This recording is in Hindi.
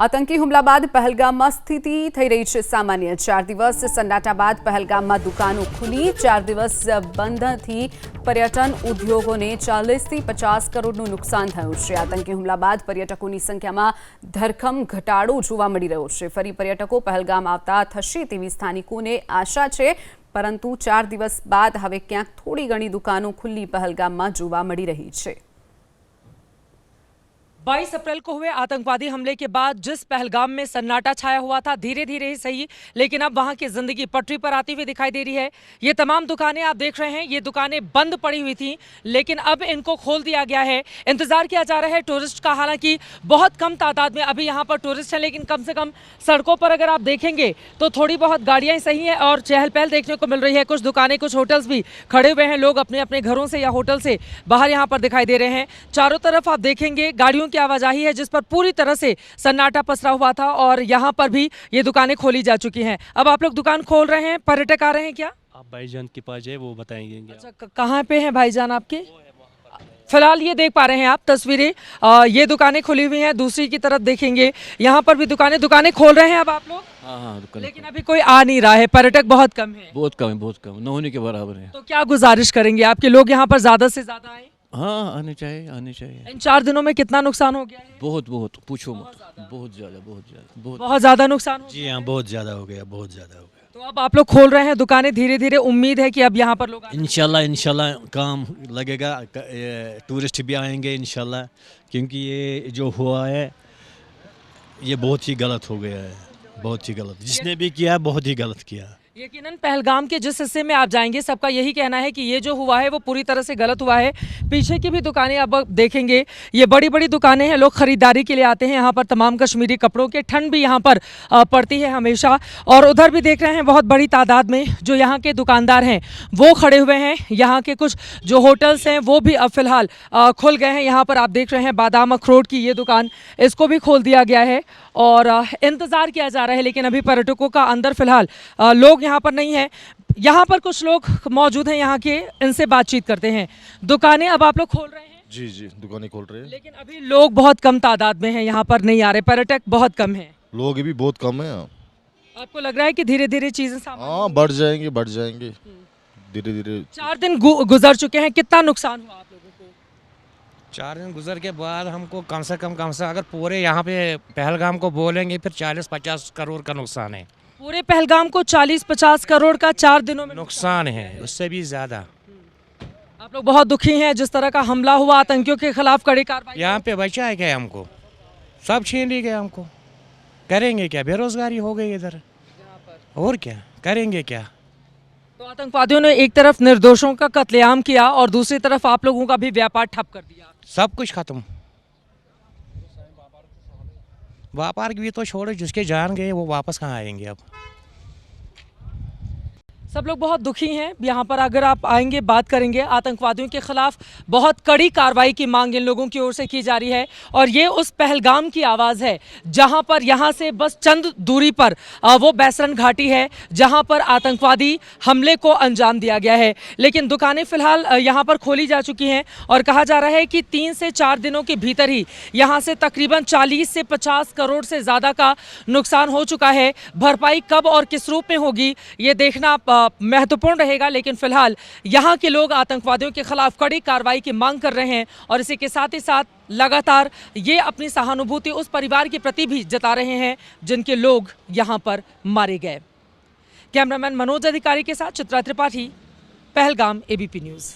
આતંકી હુમલા બાદ પહેલગામમાં સ્થિતિ થઈ રહી છે સામાન્ય। 4 દિવસ સન્નાટા બાદ પહેલગામમાં દુકાનો ખુલી। 4 દિવસ બંધથી પર્યટન ઉદ્યોગોને 40થી 50 કરોડનું નુકસાન થયું છે। આતંકી હુમલા બાદ પર્યટકોની સંખ્યામાં ધરખમ ઘટાડો જોવા મળી રહ્યો છે। ફરી પર્યટકો પહેલગામ આવતા થશે તેવી સ્થાનિકોને આશા છે, પરંતુ 4 દિવસ બાદ હવે ક્યાંક થોડી ઘણી દુકાનો ખુલ્લી પહેલગામમાં જોવા મળી રહી છે। 22 अप्रैल को हुए आतंकवादी हमले के बाद जिस पहलगाम में सन्नाटा छाया हुआ था, धीरे धीरे ही सही, लेकिन अब वहां की जिंदगी पटरी पर आती हुई दिखाई दे रही है। ये तमाम दुकानें आप देख रहे हैं, ये दुकानें बंद पड़ी हुई थी, लेकिन अब इनको खोल दिया गया है। इंतजार किया जा रहा है टूरिस्ट का। हालांकि बहुत कम तादाद में अभी यहाँ पर टूरिस्ट हैं, लेकिन कम से कम सड़कों पर अगर आप देखेंगे तो थोड़ी बहुत गाड़ियाँ सही हैं और चहल पहल देखने को मिल रही है। कुछ दुकानें, कुछ होटल्स भी खड़े हुए हैं, लोग अपने अपने घरों से या होटल से बाहर यहाँ पर दिखाई दे रहे हैं। चारों तरफ आप देखेंगे गाड़ियों की आवाजाही है, जिस पर पूरी तरह से सन्नाटा पसरा हुआ था और यहाँ पर भी ये दुकानें खोली जा चुकी हैं। अब आप लोग दुकान खोल रहे हैं, पर्यटक आ रहे हैं क्या? आप भाईजान के पास जाए, वो बताएंगे। अच्छा, कहाँ पे हैं भाईजान आपके? फिलहाल ये देख पा रहे हैं आप तस्वीरें, ये दुकानें खुली हुई हैं। दूसरी की तरफ देखेंगे, यहाँ पर भी दुकानें खोल रहे हैं अब आप लोग। हाँ, लेकिन अभी कोई आ नहीं रहा है, पर्यटक बहुत कम है। बहुत कम है, बहुत कम, न होने के बराबर है। तो क्या गुजारिश करेंगे आपके लोग यहाँ पर ज्यादा से ज्यादा आए? हाँ, आने चाहिए, आने चाहिए। इन 4 दिनों में कितना नुकसान हो गया है? बहुत पूछो मत, बहुत ज्यादा। बहुत ज्यादा नुकसान हो जी हाँ, बहुत ज़्यादा हो गया, बहुत ज़्यादा हो गया। तो अब आप लोग खोल रहे हैं दुकानें धीरे धीरे, उम्मीद है कि अब यहाँ पर लोग इंशाल्लाह काम लगेगा, टूरिस्ट भी आएंगे इंशाल्लाह, क्योंकि ये जो हुआ है ये बहुत ही गलत हो गया है, बहुत ही गलत। जिसने भी किया बहुत ही गलत किया। यकीनन पहलगाम के जिस हिस्से में आप जाएंगे, सबका यही कहना है कि ये जो हुआ है वो पूरी तरह से गलत हुआ है। पीछे की भी दुकानें अब देखेंगे, ये बड़ी बड़ी दुकानें हैं, लोग खरीदारी के लिए आते हैं यहाँ पर, तमाम कश्मीरी कपड़ों के। ठंड भी यहाँ पर पड़ती है हमेशा। और उधर भी देख रहे हैं बहुत बड़ी तादाद में जो यहाँ के दुकानदार हैं वो खड़े हुए हैं। यहाँ के कुछ जो होटल्स हैं वो भी अब फिलहाल खुल गए हैं। यहाँ पर आप देख रहे हैं बादाम अखरोट की ये दुकान, इसको भी खोल दिया गया है और इंतज़ार किया जा रहा है। लेकिन अभी पर्यटकों का अंदर फिलहाल लोग यहाँ पर नहीं है। यहाँ पर कुछ लोग मौजूद हैं यहाँ के, इनसे बातचीत करते हैं। दुकानें अब आप लोग खोल रहे हैं? जी, दुकानें खोल रहे हैं, लेकिन अभी लोग बहुत कम तादाद में हैं, यहाँ पर नहीं आ रहे, पर्यटक बहुत कम हैं। लोग भी बहुत कम हैं। आपको लग रहा है कि धीरे धीरे चीजें हाँ, बढ़ जाएंगे धीरे धीरे। 4 दिन गुजर चुके हैं, कितना नुकसान हुआ आप लोगों को? 4 दिन गुजर के बाद हमको कम से कम अगर पूरे यहाँ पे पहलगाम को बोलेंगे फिर 40-50 करोड़ का नुकसान है। पूरे पहलगाम को 40-50 करोड़ का 4 दिनों में नुकसान है, उससे भी ज़्यादा। आप लोग बहुत दुखी हैं जिस तरह का हमला हुआ, आतंकियों के खिलाफ कड़ी कार्रवाई। यहाँ पे बचा है क्या हमको? सब छीन ली गए हमको। करेंगे क्या? बेरोजगारी हो गई इधर, और क्या करेंगे क्या? तो आतंकवादियों ने एक तरफ निर्दोषों का कत्लेआम किया और दूसरी तरफ आप लोगों का भी व्यापार ठप कर दिया। सब कुछ खत्म। व्यापार भी तो छोड़ो, जिसके जान गए वो वापस कहाँ आएंगे? अब सब लोग बहुत दुखी हैं। यहाँ पर अगर आप आएंगे, बात करेंगे, आतंकवादियों के खिलाफ बहुत कड़ी कार्रवाई की मांग इन लोगों की ओर से की जा रही है। और ये उस पहलगाम की आवाज़ है जहाँ पर यहाँ से बस चंद दूरी पर वो बैसरन घाटी है जहाँ पर आतंकवादी हमले को अंजाम दिया गया है। लेकिन दुकानें फिलहाल यहाँ पर खोली जा चुकी हैं और कहा जा रहा है कि 3 से 4 दिनों के भीतर ही यहाँ से तकरीबन 40 से 50 करोड़ से ज़्यादा का नुकसान हो चुका है। भरपाई कब और किस रूप में होगी ये देखना महत्वपूर्ण रहेगा। लेकिन फिलहाल यहाँ के लोग आतंकवादियों के खिलाफ कड़ी कार्रवाई की मांग कर रहे हैं और इसी के साथ ही साथ लगातार ये अपनी सहानुभूति उस परिवार के प्रति भी जता रहे हैं जिनके लोग यहाँ पर मारे गए। कैमरामैन मनोज अधिकारी के साथ चित्रा त्रिपाठी, पहलगाम, ABP न्यूज़।